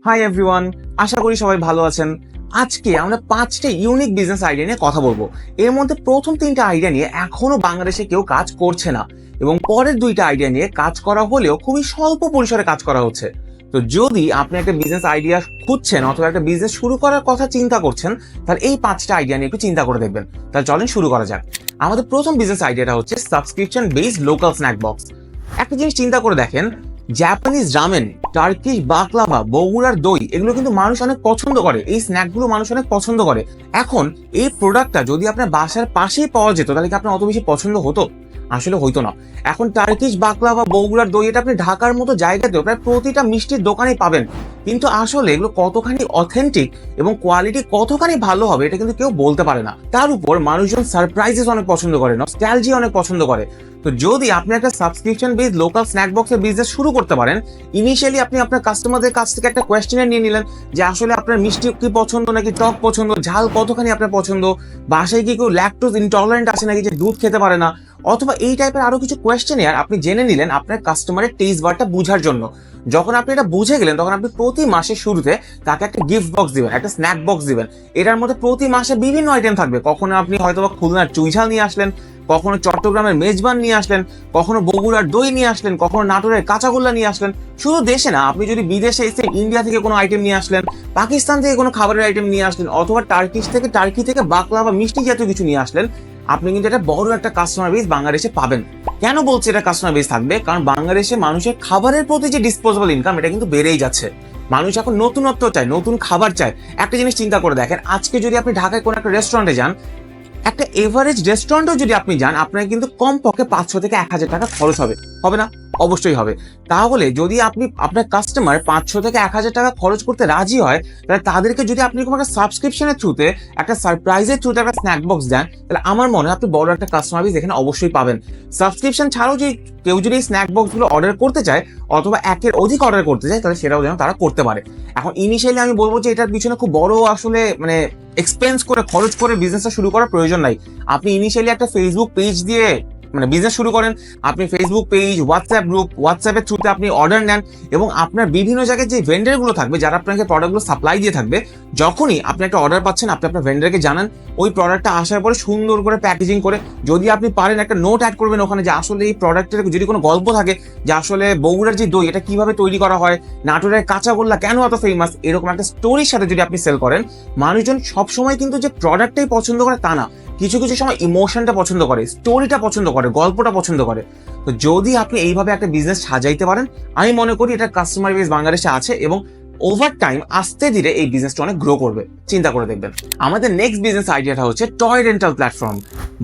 Hi everyone, আশা করি সবাই ভালো আছেন। আজকে আমরা 5টা ইউনিক বিজনেস আইডিয়া নিয়ে কথা বলবো। এর মধ্যে প্রথম 3টা আইডিয়া নিয়ে এখনো বাংলাদেশে কেউ কাজ করছে না, এবং পরের 2টা আইডিয়া নিয়ে কাজ করা হলেও খুবই স্বল্প পরিসরে কাজ করা হচ্ছে। তো যদি আপনি একটা বিজনেস আইডিয়া খুঁজছেন অথবা একটা বিজনেস শুরু করার কথা চিন্তা করছেন, তাহলে এই 5টা আইডিয়া নিয়ে একটু চিন্তা করে দেখবেন। তাহলে চলেন শুরু করা যাক। আমাদের প্রথম বিজনেস আইডিয়াটা হচ্ছে subscription based local snack box. একটা জিনিস চিন্তা করে দেখেন, জাপানিজ রামেন, টার্কিশ বাকলাভা, বগুড়ার দই, এগুলো কিন্তু মানুষ অনেক পছন্দ করে। এই স্ন্যাকগুলো মানুষ অনেক পছন্দ করে। এখন এই প্রোডাক্টটা যদি আপনার বাসার পাশেই পাওয়া যেত, তাহলে কি আপনার অত বেশি পছন্দ হতো? আসলে হইতো না। এখন টার্কিশ বাকলাভা, বগুড়ার দই, এটা আপনি ঢাকার মতো জায়গাতেও প্রায় প্রতিটা মিষ্টির দোকানেই পাবেন, কিন্তু আসলে এগুলো কতখানি অথেন্টিক এবং কোয়ালিটি কতখানি ভালো হবে এটা কিন্তু কেউ বলতে পারে না। তার উপর মানুষজন সারপ্রাইজেস অনেক পছন্দ করে, নস্টালজি অনেক পছন্দ করে। তো যদি আপনি একটা সাবস্ক্রিপশন বেসড লোকাল স্ন্যাক বক্সের বিজনেস শুরু করতে পারেন, ইনিশিয়ালি আপনি আপনার কাস্টমারদের কাছ থেকে একটা কোয়েশ্চেনার নিয়ে নিলেন যে আসলে আপনার মিষ্টি কি পছন্দ নাকি টক পছন্দ, ঝাল কতখানি আপনার পছন্দ, বাসায় কি কেউ ল্যাকটোজ ইনটলারেন্ট আছে নাকি যে দুধ খেতে পারে না, অথবা এই টাইপের আরো কিছু কোয়েশ্চেনিয়ার আপনি জেনে নিলেন আপনার কাস্টমারের টেস্ট বারটা বোঝার জন্য। যখন আপনি এটা বুঝে গেলেন, তখন আপনি প্রতি মাসের শুরুতে তাকে একটা গিফট বক্স দিবেন, একটা স্ন্যাক বক্স দিবেন। এটার মধ্যে প্রতি মাসে বিভিন্ন আইটেম থাকবে। কখনো আপনি হয়তোবা খুলনার চুইঝাল নিয়ে আসলেন, কখনো চট্টগ্রামের মেজবান নিয়ে আসলেন, কখনো বগুড়ার দই নিয়ে আসলেন, কখনো নাটোরের কাঁচাগোল্লা নিয়ে আসলেন। শুধু দেশে না, আপনি যদি বিদেশে এসে ইন্ডিয়া থেকে কোনো আইটেম নিয়ে আসলেন, পাকিস্তান থেকে কোনো খাবারের আইটেম নিয়ে আসলেন, অথবা টার্কি থেকে বাকলাভা মিষ্টি জাতীয় কিছু নিয়ে আসলেন, আপনি কিন্তু এটা বড় একটা কাস্টমার বেস বাংলাদেশে পাবেন। কেন বলছি এটা কাস্টমার বেস থাকবে? কারণ বাংলাদেশে মানুষের খাবারের প্রতি যে ডিসপোজেবল ইনকাম, এটা কিন্তু বেড়েই যাচ্ছে। মানুষ এখন নতুনত্ব চায়, নতুন খাবার চায়। একটা জিনিস চিন্তা করে দেখেন, আজকে যদি আপনি ঢাকায় কোনো একটা রেস্টুরেন্টে যান, একটা এভারেজ রেস্টুরেন্টও যদি আপনি যান, আপনার কিন্তু কম পক্ষে 500 থেকে 1000 টাকা খরচ হবে। হবে না? অবশ্যই হবে। তাহলে যদি আপনি আপনার কাস্টমার 500 থেকে 1000 টাকা খরচ করতে রাজি হয়, তাহলে তাদেরকে যদি আপনি কোনো একটা সাবস্ক্রিপশনের থ্রুতে, একটা সারপ্রাইজের থ্রুতে একটা স্ন্যাক বক্স দেন, তাহলে আমার মনে হয় আপনি বড় একটা কাস্টমার বেস এখানে অবশ্যই পাবেন। সাবস্ক্রিপশন ছাড়াও যদি কেউ যদি এই স্ন্যাক বক্সগুলো অর্ডার করতে চায় অথবা একের অধিক অর্ডার করতে চায়, তাহলে সেটাও যেন তারা করতে পারে। এখন ইনিশিয়ালি আমি বলবো যে এটার পিছনে খুব বড় আসলে এক্সপেন্স করে, খরচ করে বিজনেসটা শুরু করার প্রয়োজন নাই। আপনি ইনিশিয়ালি একটা ফেসবুক পেজ দিয়ে বিজনেস শুরু করেন। আপনি ফেসবুক পেজ, হোয়াটসঅ্যাপ গ্রুপ, হোয়াটসঅ্যাপের থ্রুতে আপনি অর্ডার নেন, এবং আপনার বিভিন্ন জায়গায় যে ভেন্ডারগুলো থাকবে, যারা আপনাকে প্রোডাক্টগুলো সাপ্লাই দিয়ে থাকবে, যখনই আপনি একটা অর্ডার পাচ্ছেন, আপনি আপনার ভেন্ডারকে জানান। ওই প্রোডাক্টটা আসার পরে সুন্দর করে প্যাকেজিং করে, যদি আপনি পারেন একটা নোট অ্যাড করবেন ওখানে, যে আসলে এই প্রোডাক্টের যদি কোনো গল্প থাকে, যে আসলে বগুড়ার যে দই এটা কিভাবে তৈরি করা হয়, নাটোরের কাঁচাগোল্লা কেন এত ফেমাস, এরকম একটা স্টোরির সাথে যদি আপনি সেল করেন, মানুষজন সবসময় কিন্তু যে প্রোডাক্টটাই পছন্দ করে তা না, কিছু কিছু সময় ইমোশনটা পছন্দ করে, স্টোরিটা পছন্দ করে, গল্পটা পছন্দ করে। তো যদি আপনি এইভাবে একটা বিজনেস সাজাইতে পারেন, আমি মনে করি এটা কাস্টমার বেস বাংলাদেশে আছে, এবং ওভার টাইম আস্তে ধীরে এই বিজনেসটা অনেক গ্রো করবে। চিন্তা করে দেখবেন। আমাদের নেক্সট বিজনেস আইডিয়াটা হচ্ছে টয় রেন্টাল প্ল্যাটফর্ম।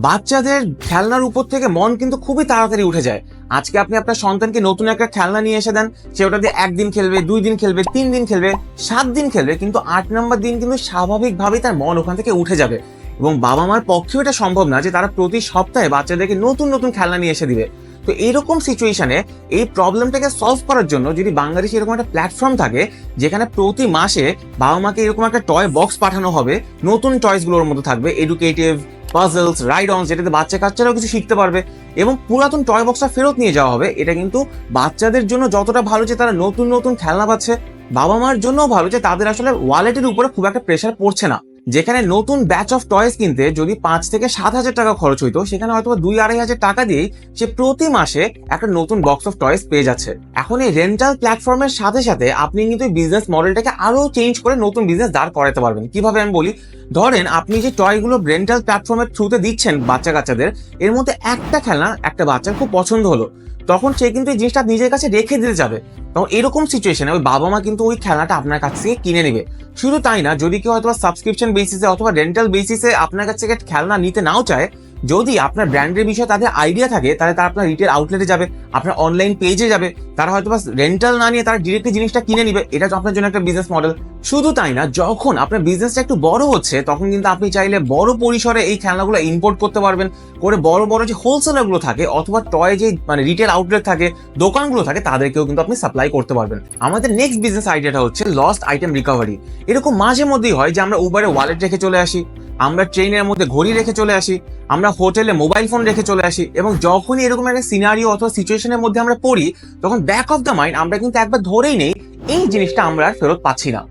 বাচ্চাদের খেলনার উপর থেকে মন কিন্তু খুবই তাড়াতাড়ি উঠে যায়। আজকে আপনি আপনার সন্তানকে নতুন একটা খেলনা নিয়ে এসে দেন, সে ওটা দিয়ে 1 দিন খেলবে, 2 দিন খেলবে, 3 দিন খেলবে, 7 দিন খেলবে, কিন্তু 8 নম্বর দিন কিন্তু স্বাভাবিকভাবেই তার মন ওখান থেকে উঠে যাবে। এবং বাবা মার পক্ষেও এটা সম্ভব না যে তারা প্রতি সপ্তাহে বাচ্চাদেরকে নতুন নতুন খেলনা নিয়ে এসে দিবে। তো এইরকম সিচুয়েশনে এই প্রবলেমটাকে সলভ করার জন্য যদি বাংলাদেশে এরকম একটা প্ল্যাটফর্ম থাকে, যেখানে প্রতি মাসে বাবা মাকে এরকম একটা টয় বক্স পাঠানো হবে, নতুন টয়েসগুলোর মধ্যে থাকবে এডুকেটিভ, পাজলস, রাইড অনস, যেটাতে বাচ্চা কাচ্চারাও কিছু শিখতে পারবে, এবং পুরাতন টয় বক্সটা ফেরত নিয়ে যাওয়া হবে। এটা কিন্তু বাচ্চাদের জন্য যতটা ভালো যে তারা নতুন নতুন খেলনা পাচ্ছে, বাবা মার জন্যও ভালো যে তাদের আসলে ওয়ালেটের উপরে খুব একটা প্রেশার পড়ছে না। যেখানে নতুন ব্যাচ অফ টয়েস কিনতে যদি 5 থেকে 7 হাজার টাকা খরচ হইতো, সেখানে হয়তো 2-2.5 হাজার টাকা দিয়েই সে প্রতি মাসে একটা নতুন বক্স অফ টয়েস পেয়ে যাচ্ছে। এখন এই রেন্টাল প্ল্যাটফর্মের সাথে সাথে আপনি কিন্তু বিজনেস মডেলটাকে আরো চেঞ্জ করে নতুন বিজনেস দাঁড় করাতে পারবেন। কিভাবে আমি বলি, ধরেন আপনি যে টয়গুলো রেন্টাল প্ল্যাটফর্মের থ্রুতে দিচ্ছেন বাচ্চা কাচ্চাদের, এর মধ্যে একটা খেলনা একটা বাচ্চার খুব পছন্দ হলো, তখন সে কিন্তু এই জিনিসটা নিজের কাছে রেখে দিতে যাবে। তখন এরকম সিচুয়েশনে ওই বাবা মা কিন্তু ওই খেলনাটা আপনার কাছ থেকে কিনে নেবে। শুধু তাই না, যদি কেউ হয়তো সাবস্ক্রিপশন বেসিসে অথবা রেন্টাল বেসিসে আপনার কাছ থেকে খেলনা নিতে নাও চায়, যদি আপনার ব্র্যান্ডের বিষয়ে তাদের আইডিয়া থাকে, তাহলে তারা আপনার রিটেল আউটলেটে যাবে, আপনার অনলাইন পেজে যাবে, তারা হয়তো রেন্টাল না নিয়ে তারা ডিরেক্টলি জিনিসটা কিনে নিবে। এটা আপনার জন্য একটা বিজনেস মডেল। শুধু তাই না, যখন আপনার বিজনেসটা একটু বড় হচ্ছে, তখন কিন্তু আপনি চাইলে বড় পরিসরে এই খেলনাগুলো ইম্পোর্ট করতে পারবেন, করে বড় বড় যে হোলসেলারগুলো থাকে অথবা টয় যে রিটেল আউটলেট থাকে, দোকানগুলো থাকে, তাদেরকেও কিন্তু আপনি সাপ্লাই করতে পারবেন। আমাদের নেক্সট বিজনেস আইডিয়াটা হচ্ছে লস্ট আইটেম রিকভারি। এরকম মাঝে মধ্যেই হয় যে আমরা উবারে ওয়ালেট রেখে চলে আসি, আমরা ট্রেনের মধ্যে ঘড়ি রেখে চলে আসি, আমরা হোটেলে মোবাইল ফোন রেখে চলে আসি, এবং যখনই এরকম একটা সিনারিও অথবা সিচুয়েশনের মধ্যে আমরা পড়ি, তখন ব্যাক অফ দ্য মাইন্ড আমরা কিন্তু একবার ধরেই নেই এই জিনিসটা আমরা আর ফেরত পাচ্ছি না।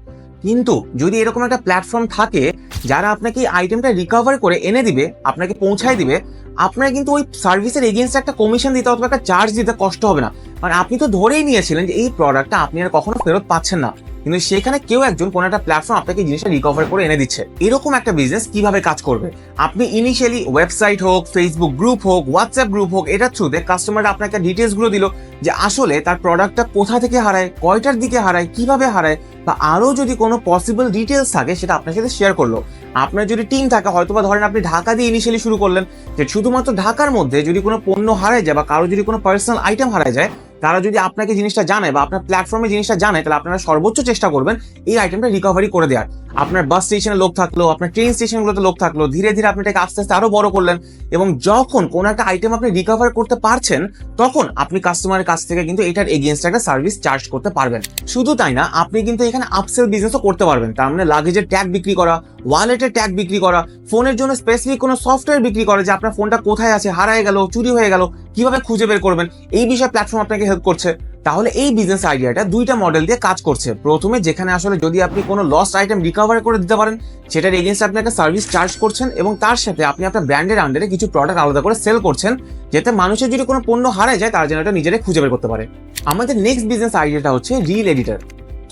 কিন্তু যদি এরকম একটা প্ল্যাটফর্ম থাকে যারা আপনাকে এই আইটেমটা রিকভার করে এনে দিবে, আপনাকে পৌঁছায় দিবে, আপনার কিন্তু ওই সার্ভিসের এগেইনস্ট একটা কমিশন দিতে অথবা একটা চার্জ দিতে কষ্ট হবে না। মানে আপনি তো ধরেই নিয়েছিলেন যে এই প্রোডাক্টটা আপনি আর কখনো ফেরত পাচ্ছেন না, কিন্তু সেখানে কেউ একজন কোনো একটা প্ল্যাটফর্ম আপনাকে জিনিসটা রিকভার করে এনে দিচ্ছে। এরকম একটা বিজনেস কিভাবে কাজ করবে? আপনি ইনিশিয়ালি ওয়েবসাইট হোক, ফেসবুক গ্রুপ হোক, হোয়াটসঅ্যাপ গ্রুপ হোক, এটার থ্রুতে কাস্টমাররা আপনাকে ডিটেলস গুলো দিল যে আসলে তার প্রোডাক্টটা কোথা থেকে হারায়, কয়টার দিকে হারায়, কিভাবে হারায়, বা আরো যদি কোনো পসিবল ডিটেলস থাকে সেটা আপনার সাথে শেয়ার করলো। আপনার যদি টিম থাকে, হয়তো বা ধরেন আপনি ঢাকা দিয়ে ইনিশিয়ালি শুরু করলেন, যে শুধুমাত্র ঢাকার মধ্যে যদি কোনো পণ্য হারায় যায় বা কারো যদি কোনো পার্সোনাল আইটেম হারায় যায়, তারা যদি আপনাকে জিনিসটা জানায় বা আপনার প্ল্যাটফর্মে জিনিসটা জানায়, তাহলে আপনারা সর্বোচ্চ চেষ্টা করবেন এই আইটেমটা রিকভারি করে দেওয়ার। আপনার বাস স্টেশনে লোক থাকলো, আপনার ট্রেন স্টেশনগুলোতে লোক থাকলো, ধীরে ধীরে আপনি এটাকে আস্তে আস্তে আরো বড় করলেন, এবং যখন কোনো একটা আইটেম আপনি রিকভার করতে পারছেন, তখন আপনি কাস্টমারের কাছ থেকে কিন্তু এটার এগেইনস্ট একটা সার্ভিস চার্জ করতে পারবেন। শুধু তাই না, আপনি কিন্তু এখানে আপসেল বিজনেসও করতে পারবেন। তার মানে লাগেজের ট্যাগ বিক্রি করা, ওয়ালেটের ট্যাগ বিক্রি করা, ফোনের জন্য স্পেসিফিক কোনো সফটওয়্যার বিক্রি করা, যে আপনার ফোনটা কোথায় আছে, হারায় গেল, চুরি হয়ে গেল, কিভাবে খুঁজে বের করবেন, এই বিষয়ে প্ল্যাটফর্ম আপনাকে হেল্প করছে। তাহলে এই বিজনেস আইডিয়াটা দুইটা মডেল দিয়ে কাজ করছে। প্রথমে যেখানে আসলে যদি আপনি কোনো লস্ট আইটেম রিকভার করে দিতে পারেন, সেটার এগেইনস্ট আপনি একটা সার্ভিস চার্জ করছেন, এবং তার সাথে আপনি আপনার ব্র্যান্ডের আন্ডারে কিছু প্রোডাক্ট আলাদা করে সেল করছেন, যাতে মানুষের যদি কোনো পণ্য হারায় যায় তারা যেন এটা নিজেরাই খুঁজে বের করতে পারে। আমাদের নেক্সট বিজনেস আইডিয়াটা হচ্ছে রিল এডিটর।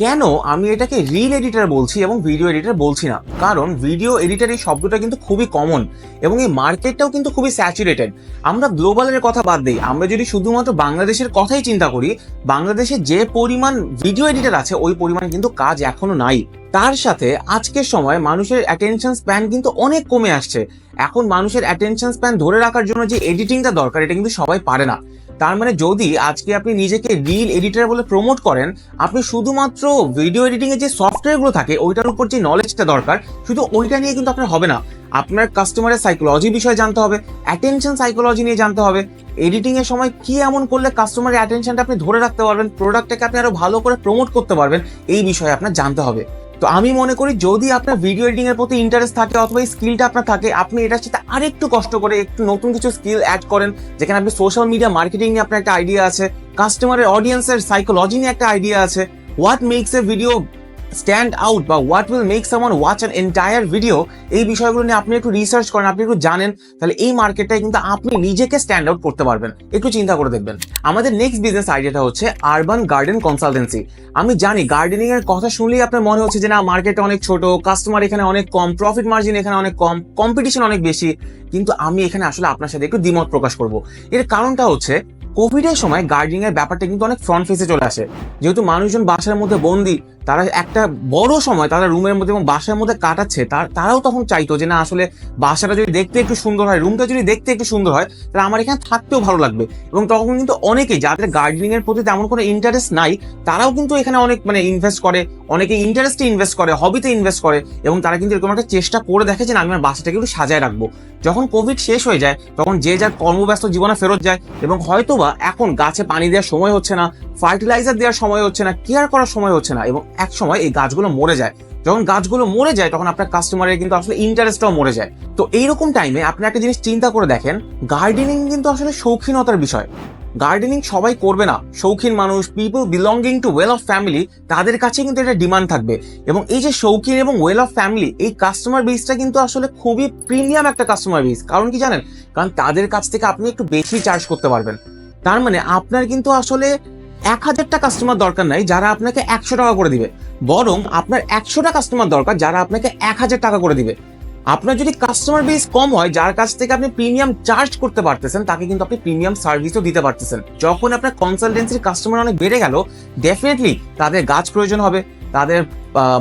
কেন আমি এটাকে রিল এডিটর বলছি এবং ভিডিও এডিটর বলছি না? কারণ ভিডিও এডিটর এই শব্দটা কিন্তু খুবই কমন, এবং এই মার্কেটটাও কিন্তু খুবই স্যাচুরেটেড। আমরা গ্লোবালের কথা বাদ দিই, আমরা যদি শুধুমাত্র বাংলাদেশের কথাই চিন্তা করি, বাংলাদেশে যে পরিমাণ ভিডিও এডিটর আছে ওই পরিমাণ কিন্তু কাজ এখনো নাই। তার সাথে আজকের সময় মানুষের অ্যাটেনশন স্প্যান কিন্তু অনেক কমে আসছে। এখন মানুষের অ্যাটেনশন স্প্যান ধরে রাখার জন্য যে এডিটিংটা দরকার, এটা কিন্তু সবাই পারে না। তার মানে যদি আজকে আপনি নিজেকে রিল এডিটর বলে প্রমোট করেন, আপনি শুধুমাত্র ভিডিও এডিটিং এর যে সফটওয়্যারগুলো থাকে ওইটার উপর যে নলেজটা দরকার, শুধু ওইটা নিয়ে কিন্তু আপনার হবে না। আপনার কাস্টমারের সাইকোলজি বিষয়ে জানতে হবে, অ্যাটেনশন সাইকোলজি নিয়ে জানতে হবে, এডিটিং এর সময় কি এমন করলে কাস্টমারের অ্যাটেনশনটা আপনি ধরে রাখতে পারবেন, প্রোডাক্টটাকে আপনি আরো ভালো করে প্রমোট করতে পারবেন, এই বিষয়ে আপনার জানতে হবে। তো আমি মনে করি যদি আপনার ভিডিও এডিটিং এর প্রতি ইন্টারেস্ট থাকে অথবা এই স্কিলটা আপনার থাকে, আপনি এটার সাথে আরেকটু কষ্ট করে একটু নতুন কিছু স্কিল অ্যাড করেন, যেখানে আপনি সোশ্যাল মিডিয়া মার্কেটিং নিয়ে আপনার একটা আইডিয়া আছে, কাস্টমারের অডিয়েন্সের সাইকোলজি নিয়ে একটা আইডিয়া আছে, what makes a video stand out বা what will make someone watch an entire video, এই বিষয়গুলো নিয়ে আপনি একটু রিসার্চ করেন, আপনি একটু জানেন, তাহলে এই মার্কেটটায় কিন্তু আপনি নিজেকে স্ট্যান্ড আউট করতে পারবেন। একটু চিন্তা করে দেখবেন। আমাদের নেক্সট বিজনেস আইডিয়াটা হচ্ছে আরবান গার্ডেন কনসালটেন্সি। আমি জানি গার্ডেনিং এর কথা শুনলেই আপনার মনে হচ্ছে যে না, মার্কেটটা অনেক ছোট, কাস্টমার এখানে অনেক কম, প্রফিট মার্জিন এখানে অনেক কম, কম্পিটিশন অনেক বেশি। কিন্তু আমি এখানে আসলে আপনার সাথে একটু দ্বিমত প্রকাশ করব। এর কারণটা হচ্ছে কোভিড এর সময় গার্ডেনিং এর ব্যাপারটা কিন্তু অনেক ফ্রন্ট ফেসে চলে আসে। যেহেতু মানুষজন বাসার মধ্যে বন্দি, তারা একটা বড় সময় তারা রুমের মধ্যে এবং বাসার মধ্যে কাটাচ্ছে, তারাও তখন চাইতো যে না, আসলে বাসাটা যদি দেখতে একটু সুন্দর হয়, রুমটা যদি দেখতে একটু সুন্দর হয়, তাহলে আমার এখানে থাকতেও ভালো লাগবে। এবং তখন কিন্তু অনেকেই যাদের গার্ডেনিং এর প্রতি তেমন কোনো ইন্টারেস্ট নাই, তারাও কিন্তু এখানে অনেক ইনভেস্ট করে, অনেকে ইন্টারেস্টে ইনভেস্ট করে, হবিতে ইনভেস্ট করে, এবং তারা কিন্তু এরকম একটা চেষ্টা করে দেখে যে আমি আমার বাসাটাকে একটু সাজায় রাখবো। যখন কোভিড শেষ হয়ে যায়, তখন যে যার কর্মব্যস্ত জীবনে ফেরত যায়, এবং হয়তোবা এখন গাছে পানি দেওয়ার সময় হচ্ছে না, ফার্টিলাইজার দেওয়ার সময় হচ্ছে না, কেয়ার করার সময় হচ্ছে না, এবং এক সময় এই গাছগুলো মরে যায়। যখন গাছগুলো মরে যায়, তখন আপনার কাস্টমারের কিন্তু আসলে ইন্টারেস্টটাও মরে যায়। তো এইরকম টাইমে আপনি একটা জিনিস চিন্তা করে দেখেন, গার্ডেনিং কিন্তু আসলে শৌখিনতার বিষয়। গার্ডেনিং সবাই করবে না, শৌখিন মানুষ, people belonging to well of family, তাদের কাছে কিন্তু এটা ডিমান্ড থাকবে। এবং এই যে শৌখিন এবং ওয়েল অফ ফ্যামিলি, এই কাস্টমার বেসটা কিন্তু আসলে খুবই প্রিমিয়াম একটা কাস্টমার বেস। কারণ কি জানেন? কারণ তাদের কাছ থেকে আপনি একটু বেশি চার্জ করতে পারবেন। তার মানে আপনার কিন্তু আসলে 1000টা কাস্টমার দরকার নাই যারা আপনাকে 100 টাকা করে দিবে, বরং আপনার 100টা কাস্টমার দরকার যারা আপনাকে 1000 টাকা করে দিবে। আপনার যদি কাস্টমার বেস কম হয়, যার কাছ থেকে আপনি প্রিমিয়াম চার্জ করতে পারতেছেন, তাকে কিন্তু আপনি প্রিমিয়াম সার্ভিসও দিতে পারতেছেন। যখন আপনার কনসালটেন্সির কাস্টমার অনেক বেড়ে গেল, ডেফিনেটলি তাদের গাছ প্রয়োজন হবে, তাদের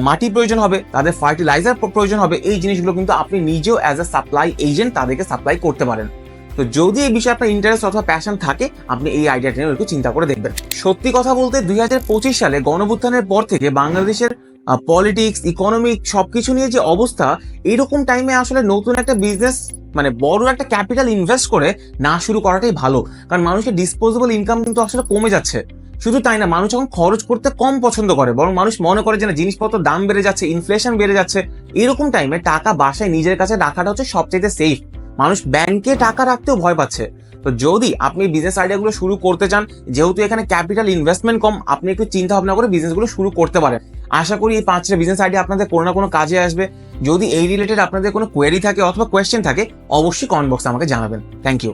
মাটি প্রয়োজন হবে, তাদের ফার্টিলাইজার প্রয়োজন হবে। এই জিনিসগুলো কিন্তু আপনি নিজেও অ্যাজ এ সাপ্লাই এজেন্ট তাদেরকে সাপ্লাই করতে পারেন। তো যদি এই বিষয়ে আপনার ইন্টারেস্ট অথবা প্যাশন থাকে, আপনি এই আইডিয়াটা নিয়ে একটু চিন্তা করে দেখবেন। সত্যি কথা বলতে 2025 সালে গণঅভ্যুত্থানের পর থেকে বাংলাদেশের পলিটিক্স, ইকোনমিক সবকিছু নিয়ে যে অবস্থা, এরকম টাইমে আসলে নতুন একটা বিজনেস বড় একটা ক্যাপিটাল ইনভেস্ট করে না শুরু করাটাই ভালো। কারণ মানুষের ডিসপোজেবল ইনকাম কিন্তু আসলে কমে যাচ্ছে। শুধু তাই না, মানুষ এখন খরচ করতে কম পছন্দ করে, বরং মানুষ মনে করে যে না, জিনিসপত্র দাম বেড়ে যাচ্ছে, ইনফ্লেশন বেড়ে যাচ্ছে, এরকম টাইমে টাকা বাসায় নিজের কাছে রাখাটা হচ্ছে সবচেয়ে সেফ। মানুষ ব্যাংকে টাকা রাখতেও ভয় পাচ্ছে। তো যদি আপনি বিজনেস আইডিয়াগুলো শুরু করতে চান, যেহেতু এখানে ক্যাপিটাল ইনভেস্টমেন্ট কম, আপনি একটু চিন্তা ভাবনা করে বিজনেসগুলো শুরু করতে পারেন। আশা করি এই 5টা বিজনেস আইডিয়া আপনাদের কোনো না কোনো কাজে আসবে। যদি এই রিলেটেড আপনাদের কোনো কোয়েরি থাকে অথবা কোয়েশ্চেন থাকে, অবশ্যই কমেন্ট বক্সে আমাকে জানাবেন। Thank you.